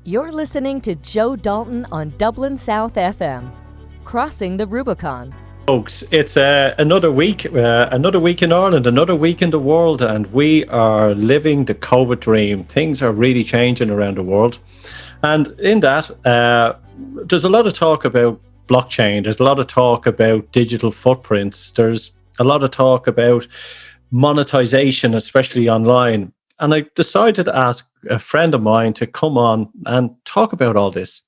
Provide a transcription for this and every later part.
You're listening to Joe Dalton on Dublin South FM, Crossing the Rubicon. Folks, it's another week in Ireland, another week in the world, and we are living the COVID dream. Things are really changing around the world. And in that, there's a lot of talk about blockchain. There's a lot of talk about digital footprints. There's a lot of talk about monetization, especially online. And I decided to ask a friend of mine to come on and talk about all this.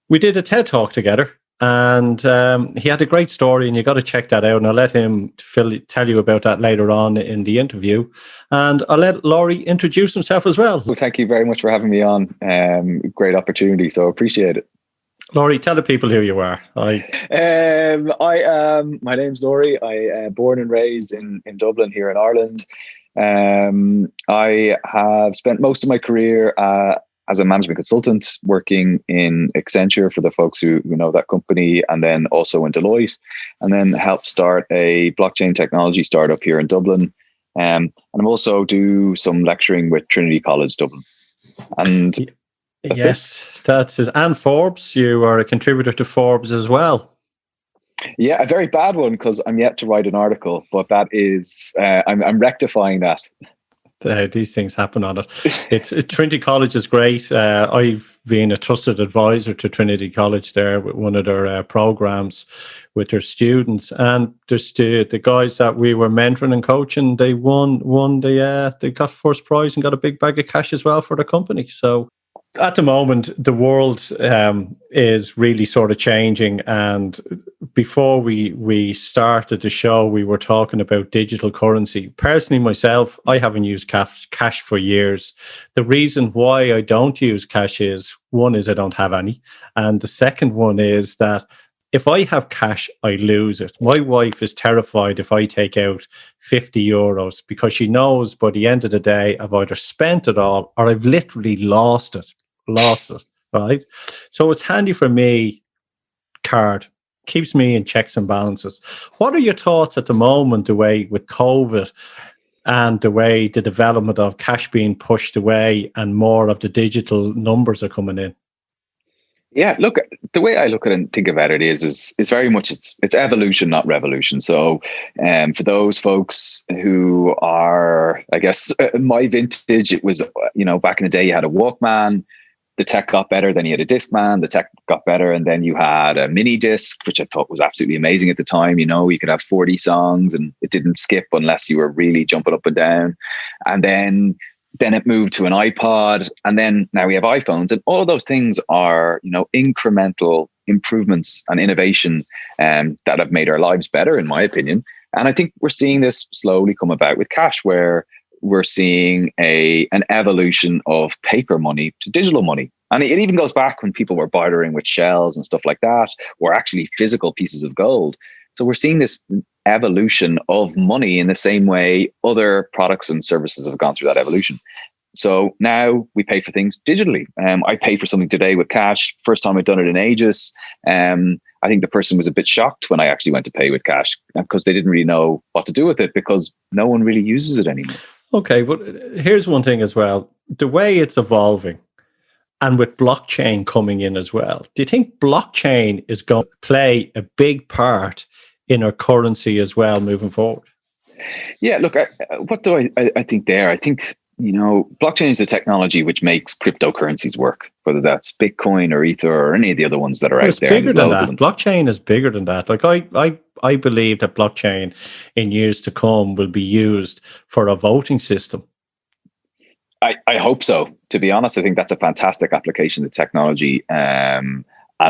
We did a TED Talk together, and he had a great story, and you got to check that out. And I'll let him tell you about that later on in the interview. And I'll let Lory introduce himself as well. Well, thank you very much for having me on. Great opportunity, so appreciate it. Lory, tell the people who you are. My name's Lory. I born and raised in Dublin here in Ireland. I have spent most of my career as a management consultant working in Accenture for the folks who know that company, and then also in Deloitte, and then helped start a blockchain technology startup here in Dublin. And I'm also do some lecturing with Trinity College Dublin. And that's it. And Forbes, you are a contributor to Forbes as well. Yeah, a very bad one because I'm yet to write an article, but that is I'm rectifying that. These things happen on it. Trinity College is great. I've been a trusted advisor to Trinity College there with one of their programs with their students, and there's the guys that we were mentoring and coaching. They they got first prize and got a big bag of cash as well for the company. So at the moment, the world is really sort of changing. And before we started the show, we were talking about digital currency. Personally, myself, I haven't used cash for years. The reason why I don't use cash is, one is I don't have any. And the second one is that if I have cash, I lose it. My wife is terrified if I take out 50 euros because she knows by the end of the day, I've either spent it all or I've literally lost it, right? So it's handy for me, card, keeps me in checks and balances. What are your thoughts at the moment, the way with COVID and the way the development of cash being pushed away and more of the digital numbers are coming in? Yeah, look, the way I look at it and think about it is very much it's evolution, not revolution. So for those folks who are, I guess, my vintage, it was, back in the day, you had a Walkman. The tech got better, then you had a Discman, the tech got better, and then you had a mini disc, which I thought was absolutely amazing at the time. You could have 40 songs and it didn't skip unless you were really jumping up and down. And then it moved to an iPod, and then now we have iPhones, and all of those things are, incremental improvements and innovation that have made our lives better, in my opinion. And I think we're seeing this slowly come about with cash, where we're seeing an evolution of paper money to digital money. And it even goes back when people were bartering with shells and stuff like that, or actually physical pieces of gold. So we're seeing this evolution of money in the same way other products and services have gone through that evolution. So now we pay for things digitally. I paid for something today with cash. First time I'd done it in ages. I think the person was a bit shocked when I actually went to pay with cash because they didn't really know what to do with it because no one really uses it anymore. Okay, but here's one thing as well. The way it's evolving and with blockchain coming in as well, do you think blockchain is going to play a big part in our currency as well moving forward? Yeah, look, what do I think there? I think, blockchain is the technology which makes cryptocurrencies work, whether that's Bitcoin or Ether or any of the other ones that are out there. Bigger than that. Blockchain is bigger than that. Like I believe that blockchain in years to come will be used for a voting system. I hope so. To be honest, I think that's a fantastic application of technology. And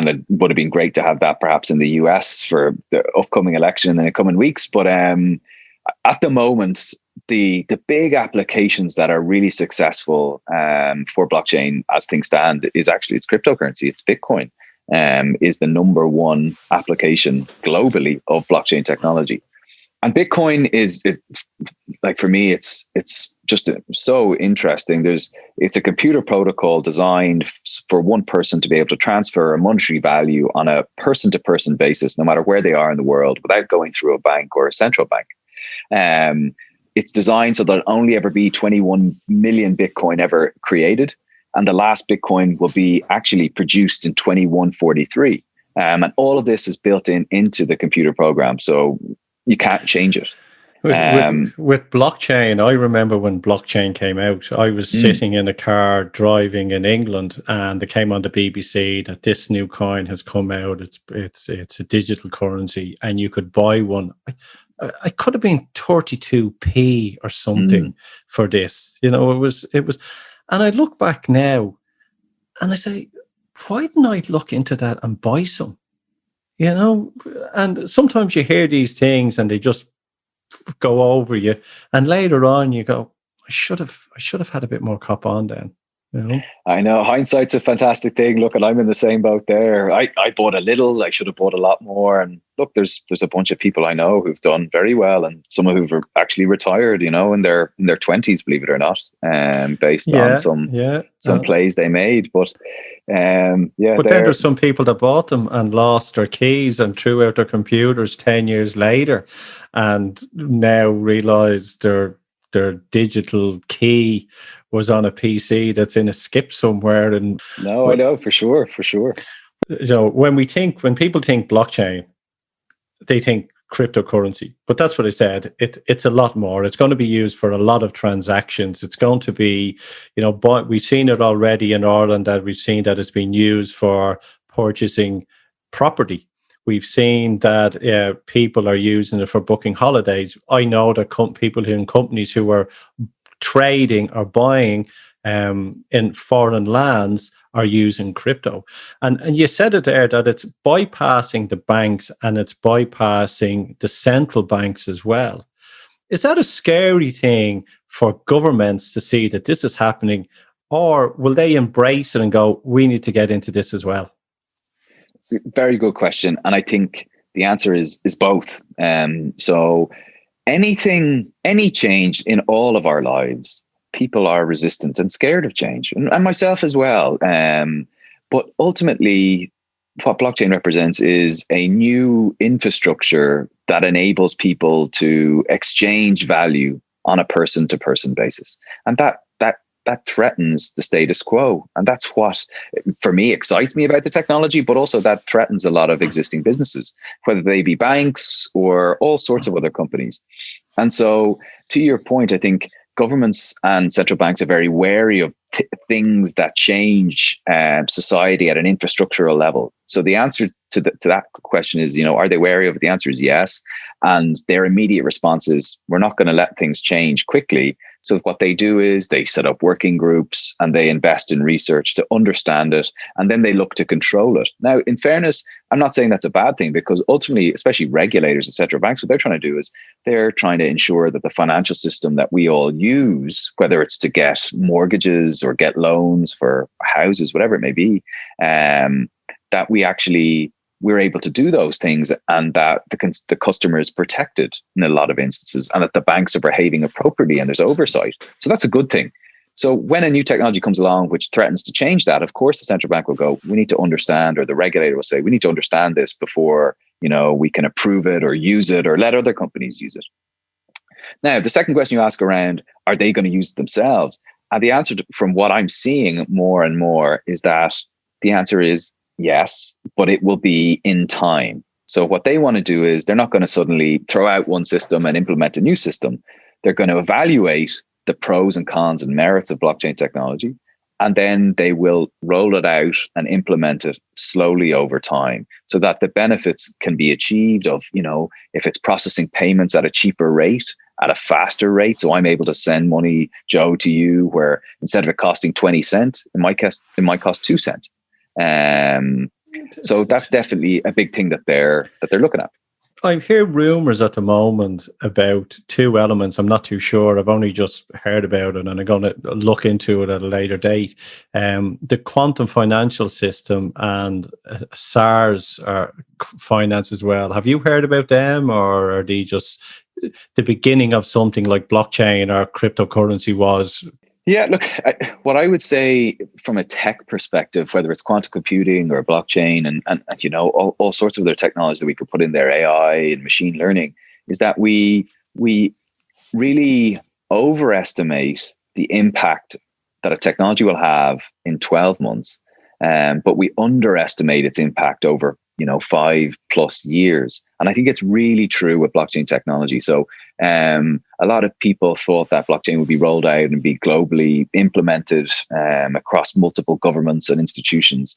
it would have been great to have that perhaps in the US for the upcoming election in the coming weeks. But at the moment, the big applications that are really successful for blockchain as things stand is actually it's cryptocurrency. It's Bitcoin is the number one application globally of blockchain technology. And Bitcoin is like, for me, it's just so interesting. It's a computer protocol designed for one person to be able to transfer a monetary value on a person-to-person basis, no matter where they are in the world, without going through a bank or a central bank. It's designed so there'll only ever be 21 million Bitcoin ever created. and the last Bitcoin will be actually produced in 2143. And all of this is built into the computer program, so you can't change it. With blockchain, I remember when blockchain came out, I was sitting in a car driving in England, and it came on the BBC that this new coin has come out. It's a digital currency, and you could buy one. I could have been 32p or something for this. It was, and I look back now, and I say, why didn't I look into that and buy some? And sometimes you hear these things and they just go over you, and later on you go, I should have had a bit more cop on then. I know hindsight's a fantastic thing. Look, and I'm in the same boat there. I bought a little. I should have bought a lot more. And look, there's a bunch of people I know who've done very well, and some who've actually retired, in their 20s, believe it or not, based on some plays they made. But then there's some people that bought them and lost their keys and threw out their computers 10 years later, and now realize their digital key was on a PC that's in a skip somewhere. And I know for sure. When people think blockchain, they think cryptocurrency, but that's what I said. It's a lot more. It's going to be used for a lot of transactions. It's going to be, but we've seen it already in Ireland, that we've seen that it's been used for purchasing property. We've seen that people are using it for booking holidays. I know that people in companies who are trading or buying in foreign lands are using crypto. And you said it there, that it's bypassing the banks and it's bypassing the central banks as well. Is that a scary thing for governments to see that this is happening, or will they embrace it and go, we need to get into this as well? Very good question. And I think the answer is both. So any change in all of our lives, people are resistant and scared of change, and myself as well. But ultimately, what blockchain represents is a new infrastructure that enables people to exchange value on a person-to-person basis. And that threatens the status quo. And that's what, for me, excites me about the technology, but also that threatens a lot of existing businesses, whether they be banks or all sorts of other companies. And so, to your point, I think governments and central banks are very wary of things that change society at an infrastructural level. So the answer to that question is, are they wary of it? The answer is yes. And their immediate response is, we're not going to let things change quickly. So what they do is they set up working groups and they invest in research to understand it, and then they look to control it. Now, in fairness, I'm not saying that's a bad thing, because ultimately, especially regulators and central banks, what they're trying to do is they're trying to ensure that the financial system that we all use, whether it's to get mortgages or get loans for houses, whatever it may be, that we're able to do those things, and that the customer is protected in a lot of instances, and that the banks are behaving appropriately and there's oversight. So that's a good thing. So when a new technology comes along which threatens to change that, of course, the central bank will go, we need to understand, or the regulator will say, we need to understand this before, we can approve it or use it or let other companies use it. Now, the second question you ask around, are they going to use it themselves? And the answer from what I'm seeing more and more is that the answer is yes, but it will be in time. So what they want to do is they're not going to suddenly throw out one system and implement a new system. They're going to evaluate the pros and cons and merits of blockchain technology, and then they will roll it out and implement it slowly over time, so that the benefits can be achieved of, if it's processing payments at a cheaper rate, at a faster rate. So I'm able to send money, Joe, to you, where instead of it costing 20 cents, it might cost 2 cents. So that's definitely a big thing that they're looking at. I hear rumors at the moment about two elements. I'm not too sure. I've only just heard about it, and I'm going to look into it at a later date. The quantum financial system and SARS finance as well. Have you heard about them, or are they just the beginning of something like blockchain or cryptocurrency was? Yeah, look, what I would say from a tech perspective, whether it's quantum computing or blockchain and all sorts of other technologies that we could put in there, AI and machine learning, is that we really overestimate the impact that a technology will have in 12 months, but we underestimate its impact over 5+ years. And I think it's really true with blockchain technology. So a lot of people thought that blockchain would be rolled out and be globally implemented across multiple governments and institutions.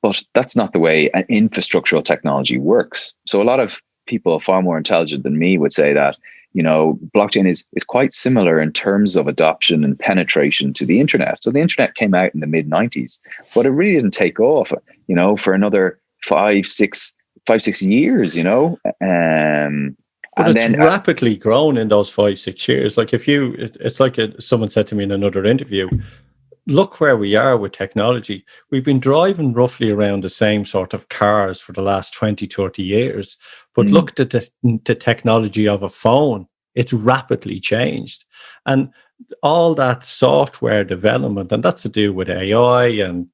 But that's not the way an infrastructural technology works. So a lot of people far more intelligent than me would say that, blockchain is quite similar in terms of adoption and penetration to the internet. So the internet came out in the mid 90s, but it really didn't take off, for another 5-6 years, But it's rapidly grown in those 5-6 years. Like it's like someone said to me in another interview, look where we are with technology. We've been driving roughly around the same sort of cars for the last 20-30 years. But look at the technology of a phone. It's rapidly changed. And all that software development, and that's to do with AI and,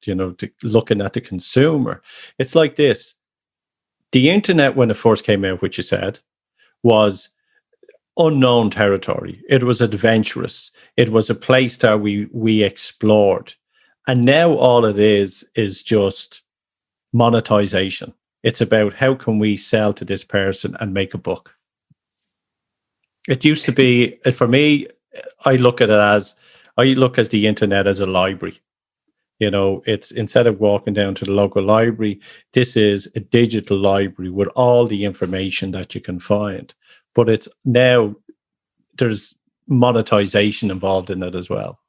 looking at the consumer. It's like this. The internet, when it first came out, which you said, was unknown territory. It was adventurous. It was a place that we explored. And now all it is just monetization. It's about how can we sell to this person and make a buck. It used to be, for me, I look at the internet as a library. It's instead of walking down to the local library, this is a digital library with all the information that you can find. But it's now there's monetization involved in it as well.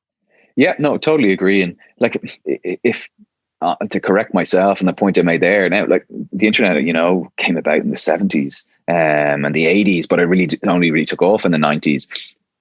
Yeah, no, totally agree. And like, if to correct myself and the point I made there, now like the internet, came about in the 70s and the 80s, but it only really took off in the 90s.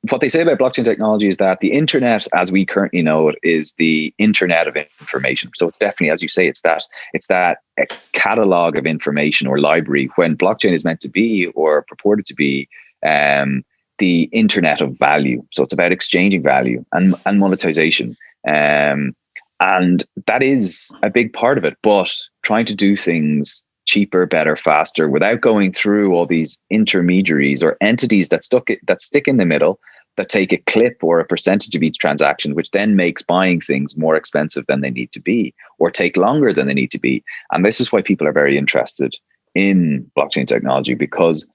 What they say about blockchain technology is that the internet, as we currently know it, is the internet of information. So it's definitely, as you say, it's that a catalog of information or library, when blockchain is meant to be or purported to be the internet of value. So it's about exchanging value and monetization. And that is a big part of it, but trying to do things cheaper, better, faster, without going through all these intermediaries or entities that stick in the middle, that take a clip or a percentage of each transaction, which then makes buying things more expensive than they need to be or take longer than they need to be. And this is why people are very interested in blockchain technology, because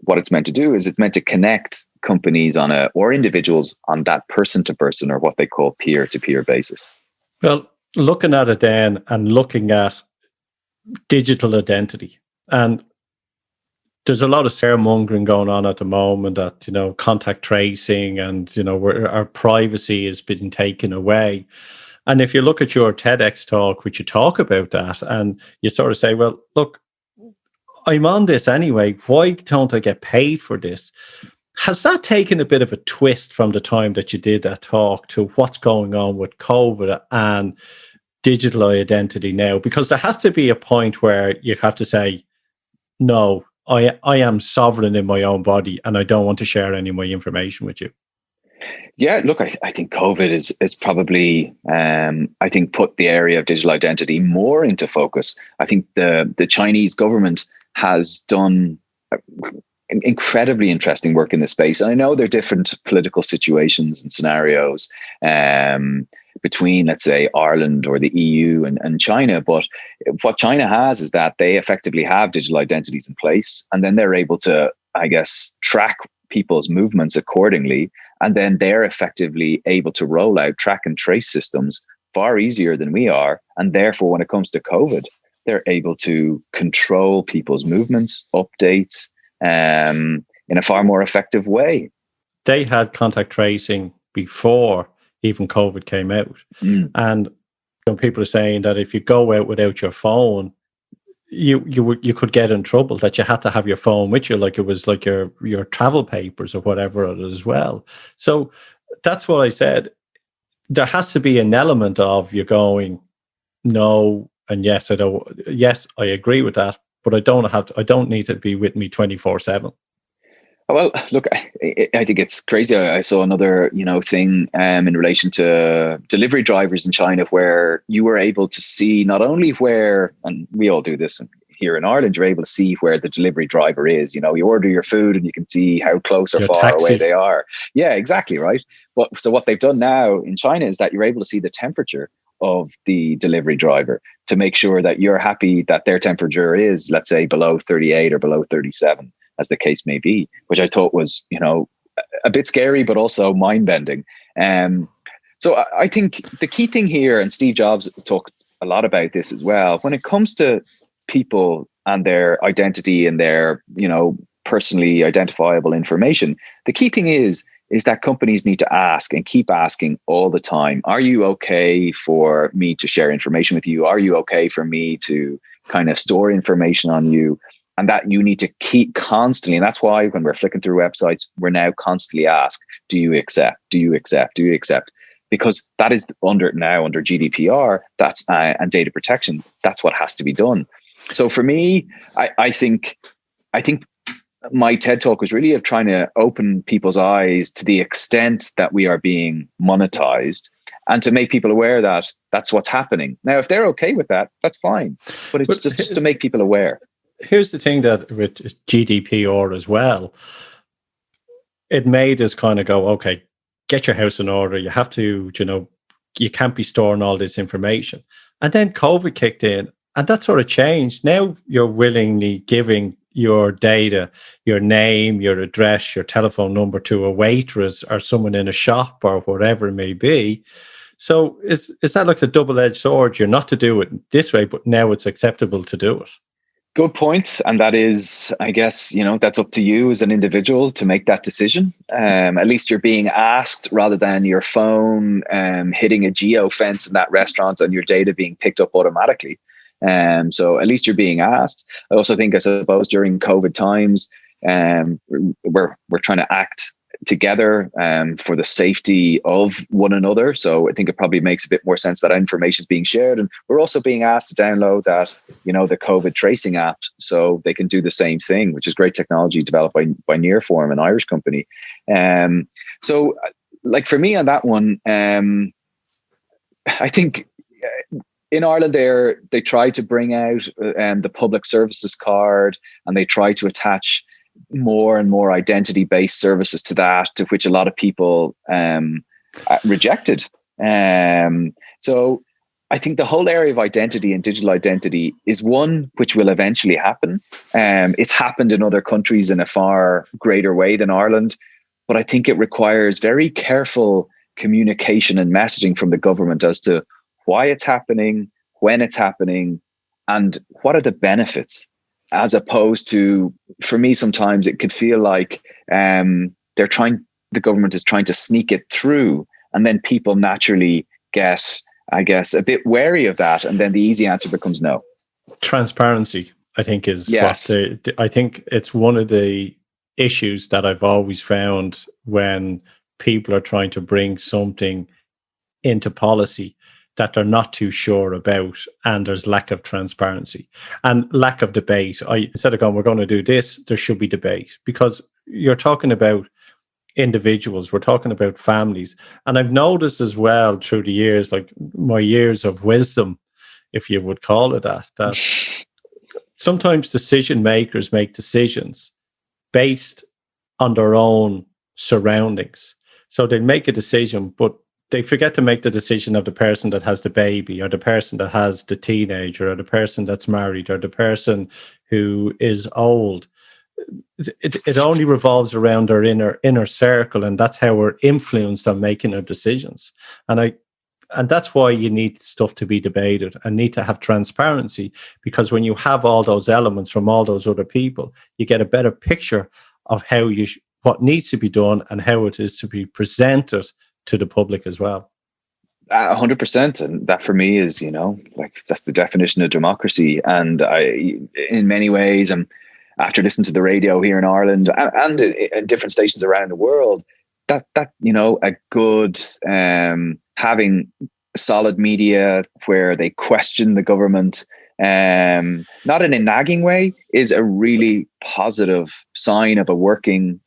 what it's meant to do is it's meant to connect companies or individuals on that person-to-person, or what they call peer-to-peer basis. Well, looking at it then and looking at digital identity, and there's a lot of scaremongering going on at the moment that, contact tracing and, where our privacy has been taken away. And if you look at your TEDx talk, which you talk about that, and you sort of say, well, look, I'm on this anyway. Why don't I get paid for this? Has that taken a bit of a twist from the time that you did that talk to what's going on with COVID and digital identity now? Because there has to be a point where you have to say, no, I am sovereign in my own body and I don't want to share any of my information with you. Yeah, look, I think COVID is probably, put the area of digital identity more into focus. I think the Chinese government has done incredibly interesting work in this space. And I know there are different political situations and scenarios between, let's say, Ireland or the EU and China. But what China has is that they effectively have digital identities in place, and then they're able to, I guess, track people's movements accordingly. And then they're effectively able to roll out track and trace systems far easier than we are. And therefore, when it comes to COVID, they're able to control people's movements, updates, in a far more effective way. They had contact tracing before even COVID came out. And people are saying that if you go out without your phone, you could get in trouble, that you had to have your phone with you, like it was like your travel papers or whatever it is as well. So that's what I said. There has to be an element of you going, no, and yes, I agree with that, but I don't need to be with me 24/7. Well, look, I think it's crazy. I saw another, thing in relation to delivery drivers in China, where you were able to see not only where, and we all do this, and here in Ireland, you're able to see where the delivery driver is. You order your food and you can see how close or Your far taxi. away they are. Yeah, exactly, right. So what they've done now in China is that you're able to see the temperature of the delivery driver to make sure that you're happy that their temperature is, let's say, below 38 or below 37, as the case may be, which I thought was, a bit scary, but also mind-bending. So I think the key thing here, and Steve Jobs talked a lot about this as well, when it comes to people and their identity and their, personally identifiable information, the key thing is that companies need to ask and keep asking all the time, are you okay for me to share information with you? Are you okay for me to kind of store information on you? And that you need to keep constantly. And that's why when we're flicking through websites, we're now constantly asked, do you accept? Do you accept? Do you accept? Because that is under GDPR, that's and data protection. That's what has to be done. So for me, I think my TED Talk was really of trying to open people's eyes to the extent that we are being monetized, and to make people aware that that's what's happening. Now, if they're okay with that, that's fine. But it's just to make people aware. Here's the thing that with GDPR as well, it made us kind of go, okay, get your house in order. You have to, you can't be storing all this information. And then COVID kicked in, and that sort of changed. Now you're willingly giving your data, your name, your address, your telephone number to a waitress or someone in a shop or whatever it may be. So is that like a double-edged sword? You're not to do it this way, but now it's acceptable to do it. Good point. And that is, I guess, that's up to you as an individual to make that decision. At least you're being asked rather than your phone hitting a geo fence in that restaurant and your data being picked up automatically. So at least you're being asked. I also think, I suppose, during COVID times, we're trying to act together for the safety of one another. So I think it probably makes a bit more sense that information is being shared. And we're also being asked to download that, the COVID tracing app, so they can do the same thing, which is great technology developed by Nearform, an Irish company. So like for me on that one, I think in Ireland, they try to bring out the public services card, and they try to attach more and more identity-based services to that, to which a lot of people rejected. So I think the whole area of identity and digital identity is one which will eventually happen. It's happened in other countries in a far greater way than Ireland, but I think it requires very careful communication and messaging from the government as to why it's happening, when it's happening, and what are the benefits, as opposed to, for me, sometimes it could feel like the government is trying to sneak it through, and then people naturally get, I guess, a bit wary of that, and then the easy answer becomes no. Transparency, I think, is yes. I think it's one of the issues that I've always found when people are trying to bring something into policy that they're not too sure about, and there's lack of transparency and lack of debate. Instead of going, we're going to do this, there should be debate, because you're talking about individuals, we're talking about families. And I've noticed as well through the years, like my years of wisdom, if you would call it that sometimes decision makers make decisions based on their own surroundings. So they make a decision, but they forget to make the decision of the person that has the baby, or the person that has the teenager, or the person that's married, or the person who is old. It only revolves around our inner circle, and that's how we're influenced on making our decisions. And that's why you need stuff to be debated and need to have transparency, because when you have all those elements from all those other people, you get a better picture of what needs to be done and how it is to be presented to the public as well. 100%. And that for me is, that's the definition of democracy. And in many ways, after listening to the radio here in Ireland and in different stations around the world, that a good, having solid media where they question the government, not in a nagging way, is a really positive sign of a working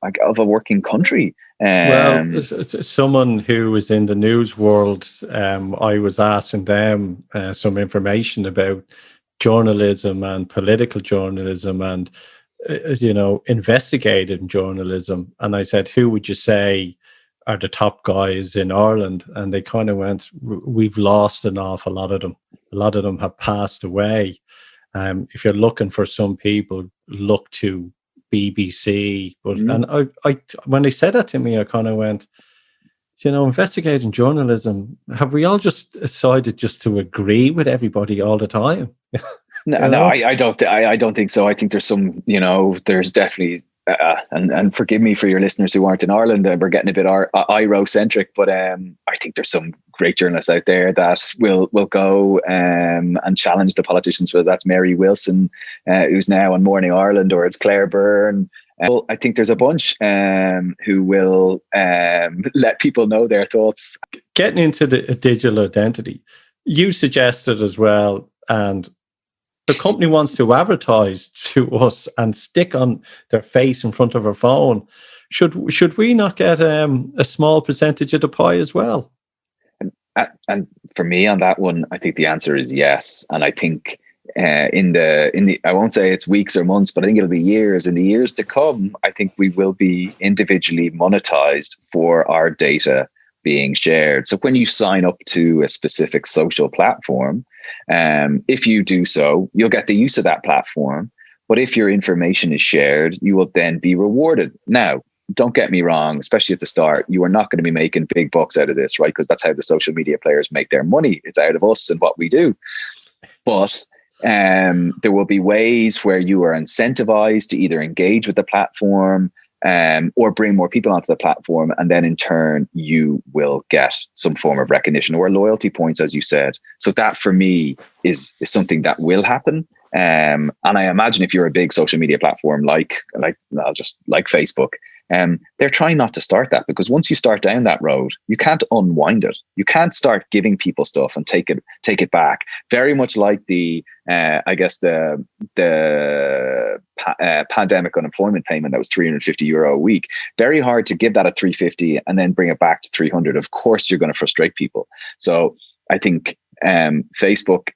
country. Well, someone who was in the news world, I was asking them some information about journalism and political journalism and investigative journalism, and I said, who would you say are the top guys in Ireland? And they kind of went, we've lost an awful lot of them. A lot of them have passed away. If you're looking for some people, look to BBC. But and I when they said that to me, I kind of went, investigating journalism, have we all just decided just to agree with everybody all the time? No, I don't think so. I think there's some, there's definitely, and forgive me for your listeners who aren't in Ireland, we're getting a bit Iro-centric, but I think there's some great journalists out there that will go and challenge the politicians, whether that's Mary Wilson, who's now on Morning Ireland, or it's Claire Byrne. I think there's a bunch who will let people know their thoughts. Getting into the digital identity, you suggested as well, and the company wants to advertise to us and stick on their face in front of our phone. Should we not get a small percentage of the pie as well? And for me on that one, I think the answer is yes. And I think in the I won't say it's weeks or months, but I think it'll be years. In the years to come, I think we will be individually monetized for our data being shared. So when you sign up to a specific social platform, if you do so, you'll get the use of that platform. But if your information is shared, you will then be rewarded. Now, don't get me wrong, especially at the start, you are not going to be making big bucks out of this, right? Because that's how the social media players make their money. It's out of us and what we do. But there will be ways where you are incentivized to either engage with the platform or bring more people onto the platform. And then in turn, you will get some form of recognition or loyalty points, as you said. So that for me is something that will happen. And I imagine if you're a big social media platform like Facebook, they're trying not to start that, because once you start down that road, you can't unwind it. You can't start giving people stuff and take it back. Very much like the pandemic unemployment payment that was €350 a week. Very hard to give that at 350 and then bring it back to 300. Of course, you're going to frustrate people. So I think Facebook,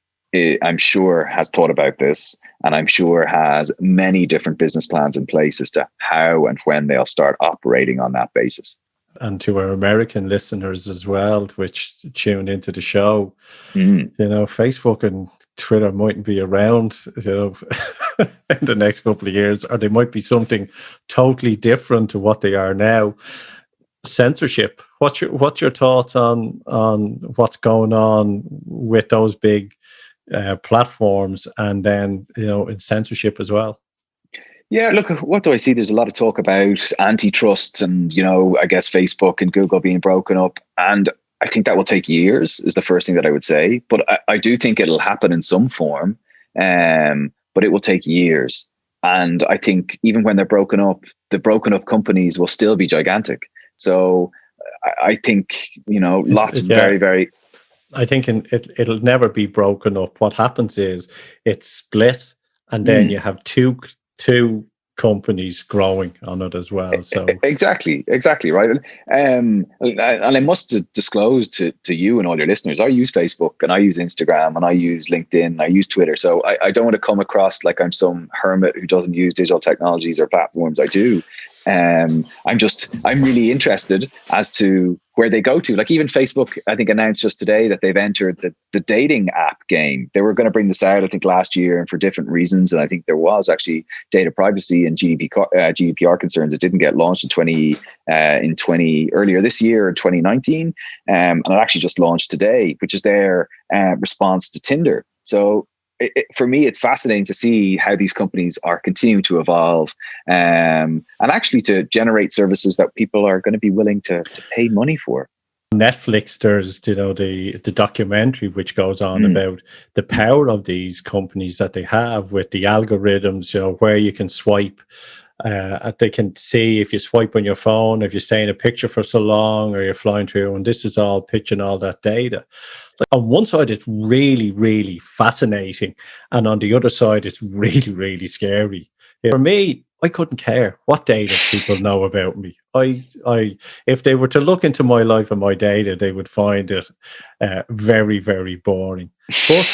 I'm sure, has thought about this, and I'm sure has many different business plans in place as to how and when they'll start operating on that basis. And to our American listeners as well, which tune into the show, Facebook and Twitter mightn't be around, in the next couple of years, or they might be something totally different to what they are now. Censorship. What's your thoughts on what's going on with those big platforms, and then in censorship as well? Yeah, look, what do I see? There's a lot of talk about antitrust and I guess Facebook and Google being broken up, and I think that will take years is the first thing that I would say. But I do think it'll happen in some form, but it will take years. And I think even when they're broken up, the broken up companies will still be gigantic. So I think lots of very, very. I think it'll never be broken up. What happens is it's split, and then you have two companies growing on it as well. So exactly right. And I must disclose to you and all your listeners, I use Facebook and I use Instagram and I use LinkedIn and I use Twitter. So I don't want to come across like I'm some hermit who doesn't use digital technologies or platforms. I do. I'm really interested as to where they go to. Like even Facebook, I think, announced just today that they've entered the dating app game. They were going to bring this out, I think, last year, and for different reasons. And I think there was actually data privacy and GDPR concerns. It didn't get launched earlier this year in 2019. And it actually just launched today, which is their response to Tinder. So for me, it's fascinating to see how these companies are continuing to evolve and actually to generate services that people are going to be willing to pay money for. Netflix, there's the documentary which goes on about the power of these companies that they have with the algorithms, where you can swipe. They can see if you swipe on your phone, if you stay in a picture for so long, or you're flying through, and this is all pitching all that data. On one side, it's really, really fascinating, and on the other side, it's really, really scary. For me, I couldn't care what data people know about me. If they were to look into my life and my data, they would find it very, very boring. But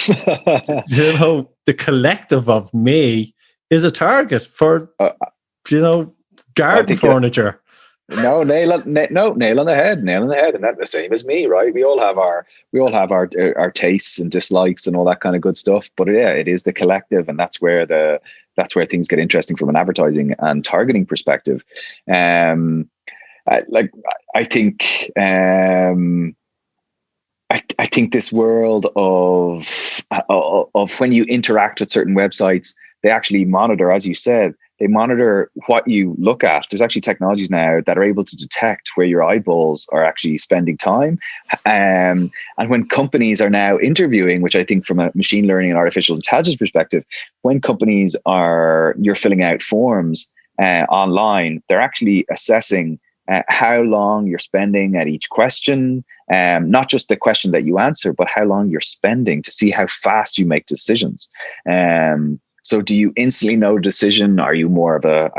the collective of me is a target for garden furniture. No, nail on the head, and that's the same as me, right? We all have our tastes and dislikes and all that kind of good stuff. But yeah, it is the collective, and that's where things get interesting from an advertising and targeting perspective. I think this world of when you interact with certain websites, they actually monitor, as you said. They monitor what you look at. There's actually technologies now that are able to detect where your eyeballs are actually spending time. And when companies are now interviewing, which I think from a machine learning and artificial intelligence perspective, when you're filling out forms online, they're actually assessing how long you're spending at each question, not just the question that you answer, but how long you're spending to see how fast you make decisions. So do you instantly know a decision? Are you more of a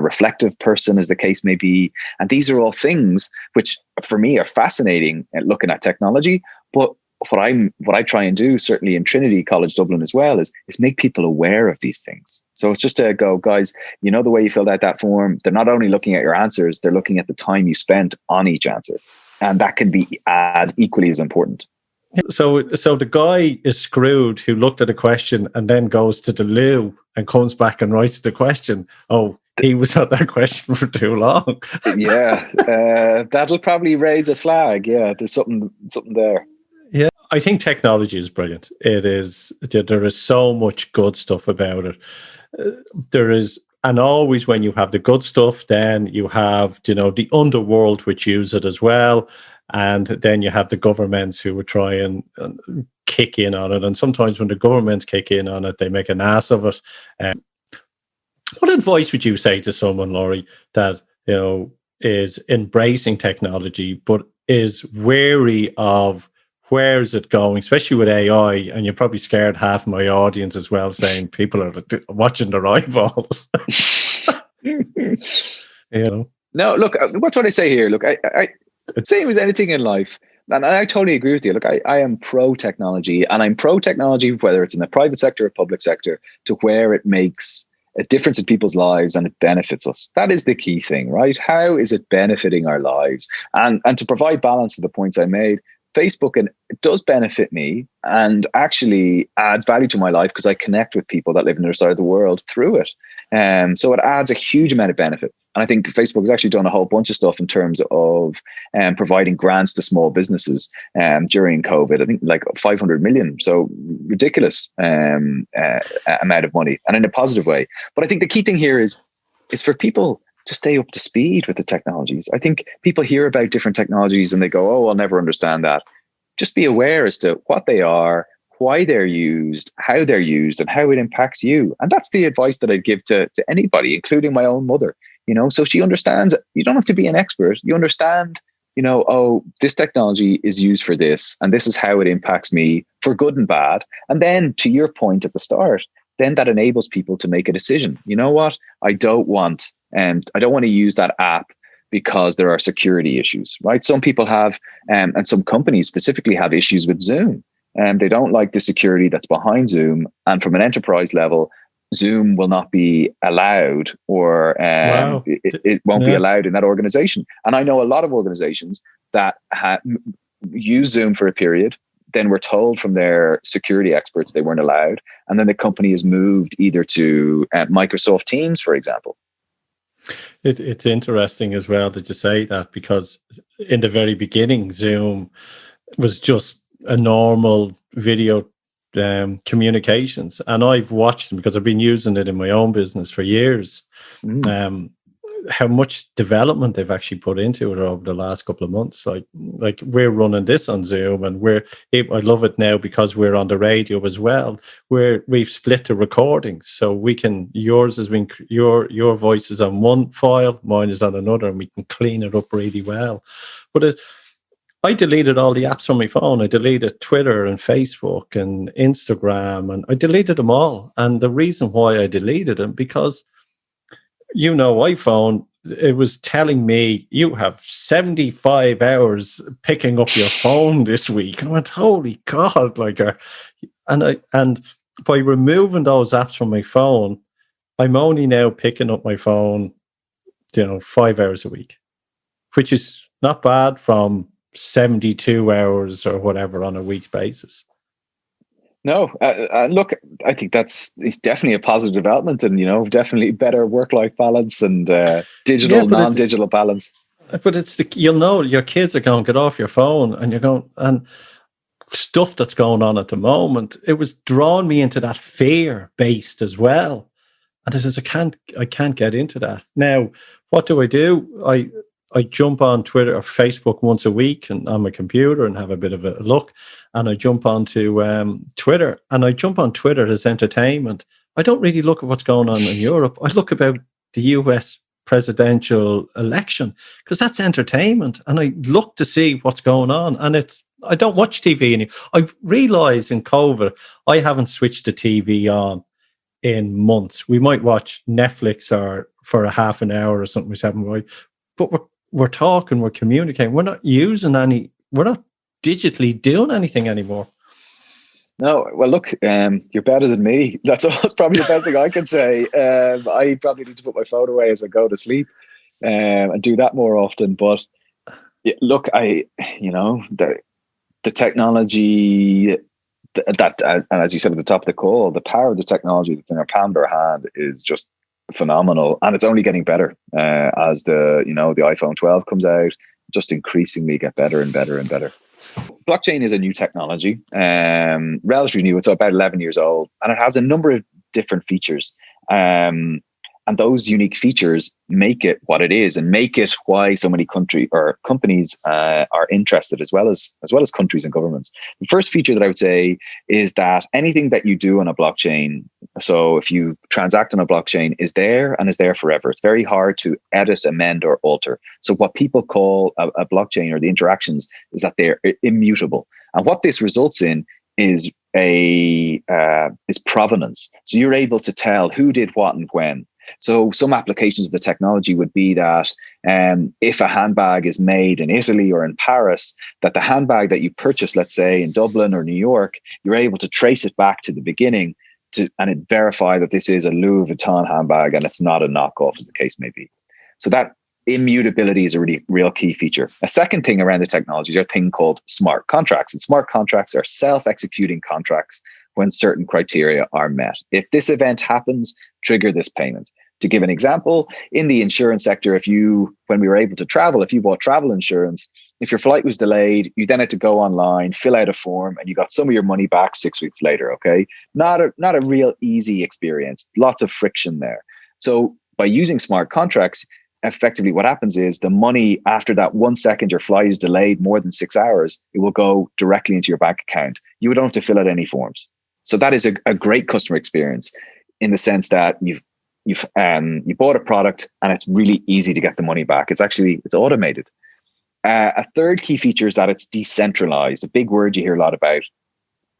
reflective person, as the case may be? And these are all things which for me are fascinating at looking at technology. But what I try and do, certainly in Trinity College Dublin as well, is make people aware of these things. So it's just to go, guys, the way you filled out that form, they're not only looking at your answers, they're looking at the time you spent on each answer. And that can be as equally as important. So the guy is screwed who looked at a question and then goes to the loo and comes back and writes the question. Oh, he was at that question for too long. Yeah, that'll probably raise a flag. Yeah, there's something there. Yeah, I think technology is brilliant. It is. There is so much good stuff about it. There is. And always when you have the good stuff, then you have, the underworld which use it as well. And then you have the governments who would try and kick in on it. And sometimes when the governments kick in on it, they make an ass of it. What advice would you say to someone, Lory, that is embracing technology, but is wary of where is it going, especially with AI? And you're probably scared half my audience as well, saying people are watching their eyeballs. No, look, what's what I say here? Look, I same as anything in life. And I totally agree with you. Look, I am pro technology, and I'm pro technology, whether it's in the private sector or public sector, to where it makes a difference in people's lives and it benefits us. That is the key thing, right? How is it benefiting our lives? And to provide balance to the points I made, Facebook, and it does benefit me and actually adds value to my life because I connect with people that live on the other side of the world through it. So it adds a huge amount of benefit. And I think Facebook has actually done a whole bunch of stuff in terms of providing grants to small businesses during COVID. I think like 500 million. So ridiculous amount of money, and in a positive way. But I think the key thing here is for people to stay up to speed with the technologies. I think people hear about different technologies and they go, oh, I'll never understand that. Just be aware as to what they are, why they're used, and how it impacts you. And that's the advice that I'd give to anybody, including my own mother. So she understands. You don't have to be an expert. You understand, oh, this technology is used for this, and this is how it impacts me for good and bad. And then to your point at the start, then that enables people to make a decision. You know what? I don't want to use that app because there are security issues, right? Some people have, and some companies specifically have issues with Zoom, and they don't like the security that's behind Zoom. And from an enterprise level, Zoom will not be allowed, or it won't be allowed in that organization. And I know a lot of organizations that use Zoom for a period, then were told from their security experts they weren't allowed, and then the company is moved either to Microsoft Teams, for example. It's interesting as well that you say that, because in the very beginning, Zoom was just a normal video communications, and I've watched them because I've been using it in my own business for years. How much development they've actually put into it over the last couple of months. Like we're running this on Zoom, and I love it now because we're on the radio as well, where we've split the recordings, so we can, your voice is on one file, mine is on another, and we can clean it up really well. But I deleted all the apps from my phone. I deleted Twitter and Facebook and Instagram, and I deleted them all. And the reason why I deleted them, because iPhone, it was telling me you have 75 hours picking up your phone this week. And I went, holy God, and by removing those apps from my phone, I'm only now picking up my phone, 5 hours a week, which is not bad from 72 hours or whatever on a week basis. No, look, I think it's definitely a positive development, and definitely better work-life balance and digital, non-digital balance. But it's your kids are going to get off your phone, and you're going, and stuff that's going on at the moment. It was drawing me into that fear-based as well, and I says I can't get into that now. What do? I jump on Twitter or Facebook once a week and on my computer and have a bit of a look. And I jump onto Twitter, and I jump on Twitter as entertainment. I don't really look at what's going on in Europe. I look about the US presidential election because that's entertainment. And I look to see what's going on. And I don't watch TV anymore. I've realized in COVID, I haven't switched the TV on in months. We might watch Netflix or for a half an hour or something. But we're talking, we're communicating. We're not digitally doing anything anymore. No, well, look, you're better than me. That's probably the best thing I can say. I probably need to put my phone away as I go to sleep and do that more often. But yeah, look, the technology that, and as you said at the top of the call, the power of the technology that's in our palm of our hand is just phenomenal, and it's only getting better as the iPhone 12 comes out. Just increasingly get better and better and better. Blockchain is a new technology, relatively new. It's about 11 years old, and it has a number of different features. And those unique features make it what it is, and make it why so many companies are interested, as well as countries and governments. The first feature that I would say is that anything that you do on a blockchain, so if you transact on a blockchain, is there and is there forever. It's very hard to edit, amend, or alter. So what people call a blockchain, or the interactions, is that they're immutable. And what this results in is provenance. So you're able to tell who did what and when. So some applications of the technology would be that if a handbag is made in Italy or in Paris, that the handbag that you purchased, let's say in Dublin or New York, you're able to trace it back to the beginning and it verify that this is a Louis Vuitton handbag and it's not a knockoff, as the case may be. So that immutability is a really real key feature. A second thing around the technology is a thing called smart contracts. And smart contracts are self-executing contracts when certain criteria are met. If this event happens, trigger this payment. To give an example, in the insurance sector, when we were able to travel, if you bought travel insurance, if your flight was delayed, you then had to go online, fill out a form, and you got some of your money back 6 weeks later. Okay, not a real easy experience. Lots of friction there. So by using smart contracts, effectively what happens is the money, after that 1 second your flight is delayed more than 6 hours, it will go directly into your bank account. You don't have to fill out any forms. So that is a great customer experience, in the sense that you bought a product and it's really easy to get the money back. It's automated. A third key feature is that it's decentralized, a big word you hear a lot about.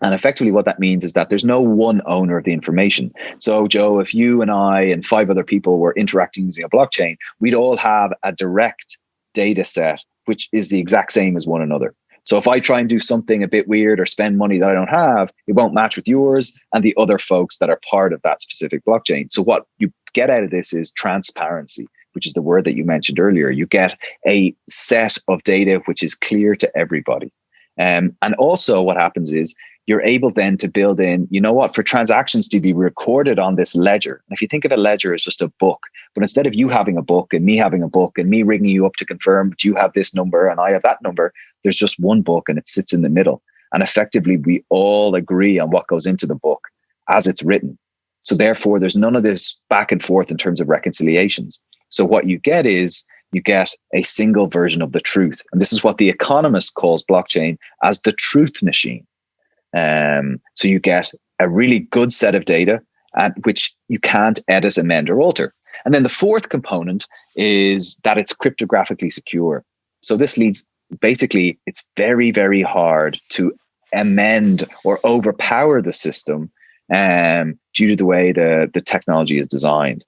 And effectively what that means is that there's no one owner of the information. So Joe, if you and I and 5 other people were interacting using a blockchain, we'd all have a direct data set, which is the exact same as one another. So if I try and do something a bit weird or spend money that I don't have, it won't match with yours and the other folks that are part of that specific blockchain. So what you get out of this is transparency, which is the word that you mentioned earlier. You get a set of data which is clear to everybody. And also what happens is you're able then to build in, for transactions to be recorded on this ledger. And if you think of a ledger as just a book, but instead of you having a book and me having a book and me ringing you up to confirm that you have this number and I have that number, there's just one book and it sits in the middle. And effectively, we all agree on what goes into the book as it's written. So therefore, there's none of this back and forth in terms of reconciliations. So what you get is you get a single version of the truth. And this is what The Economist calls blockchain as the truth machine. So you get a really good set of data which you can't edit, amend, or alter. And then the fourth component is that it's cryptographically secure. So this leads, basically, it's very, very hard to amend or overpower the system due to the way the technology is designed.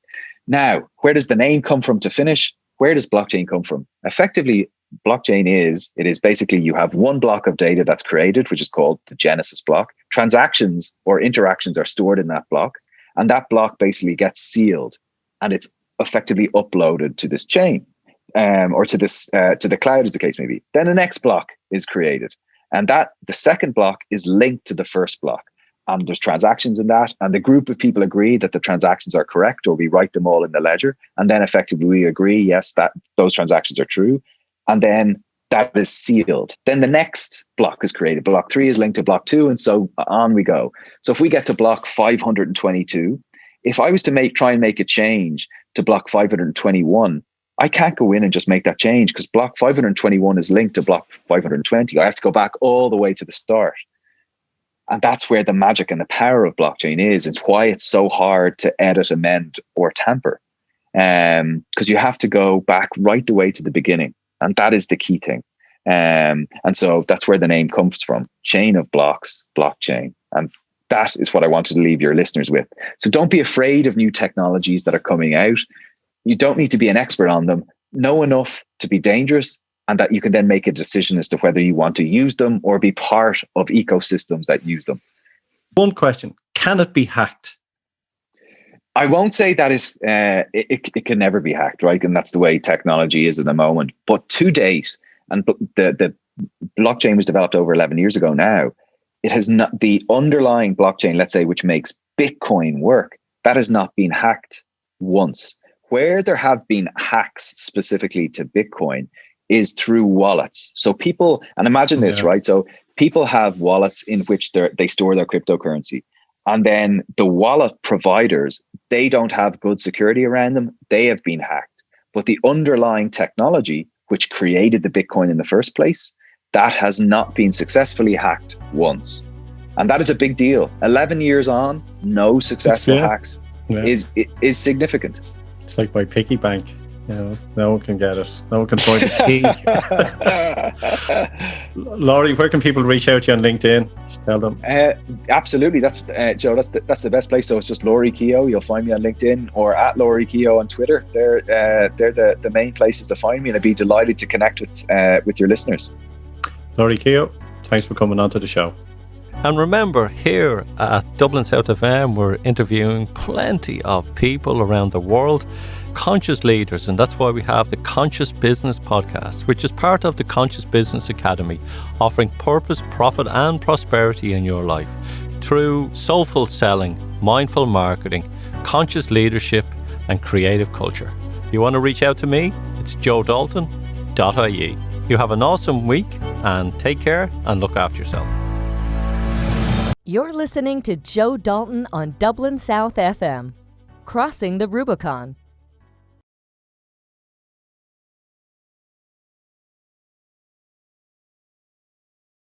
Now, where does the name come from to finish? Where does blockchain come from? Effectively, blockchain is basically you have one block of data that's created, which is called the Genesis block. Transactions or interactions are stored in that block, and that block basically gets sealed, and it's effectively uploaded to this chain, or to the cloud, as the case may be. Then the next block is created, and that the second block is linked to the first block. And there's transactions in that, and the group of people agree that the transactions are correct, or we write them all in the ledger, and then effectively we agree, yes, that those transactions are true, and then that is sealed. Then the next block is created. Block 3 is linked to block 2, and so on we go. So if we get to block 522, if I was to try and make a change to block 521, I can't go in and just make that change, because block 521 is linked to block 520. I have to go back all the way to the start. And that's where the magic and the power of blockchain is. It's why it's so hard to edit, amend, or tamper. Because you have to go back right the way to the beginning. And that is the key thing. And so that's where the name comes from. Chain of blocks, blockchain. And that is what I wanted to leave your listeners with. So don't be afraid of new technologies that are coming out. You don't need to be an expert on them. Know enough to be dangerous, and that you can then make a decision as to whether you want to use them or be part of ecosystems that use them. One question: can it be hacked? I won't say that it can never be hacked, right? And that's the way technology is at the moment. But to date, and the blockchain was developed over 11 years ago now, it has not, the underlying blockchain, let's say, which makes Bitcoin work, that has not been hacked once. Where there have been hacks specifically to Bitcoin is through wallets. So people, and imagine this, right? So people have wallets in which they store their cryptocurrency. And then the wallet providers, they don't have good security around them. They have been hacked. But the underlying technology, which created the Bitcoin in the first place, that has not been successfully hacked once. And that is a big deal. 11 years on, no successful hacks is significant. It's like my piggy bank. You know, no one can get it. No one can find the key. Lory, where can people reach out to you on LinkedIn? Just tell them. Absolutely. That's Joe. That's the best place. So it's just Lory Kehoe. You'll find me on LinkedIn, or at Lory Kehoe on Twitter. They're the main places to find me, and I'd be delighted to connect with your listeners. Lory Kehoe, thanks for coming on to the show. And remember, here at Dublin South FM, we're interviewing plenty of people around the world, conscious leaders, and that's why we have the Conscious Business Podcast, which is part of the Conscious Business Academy, offering purpose, profit and prosperity in your life through soulful selling, mindful marketing, conscious leadership and creative culture. If you want to reach out to me, it's joedalton.ie. You have an awesome week, and take care and look after yourself. You're listening to Joe Dalton on Dublin South FM, Crossing the Rubicon.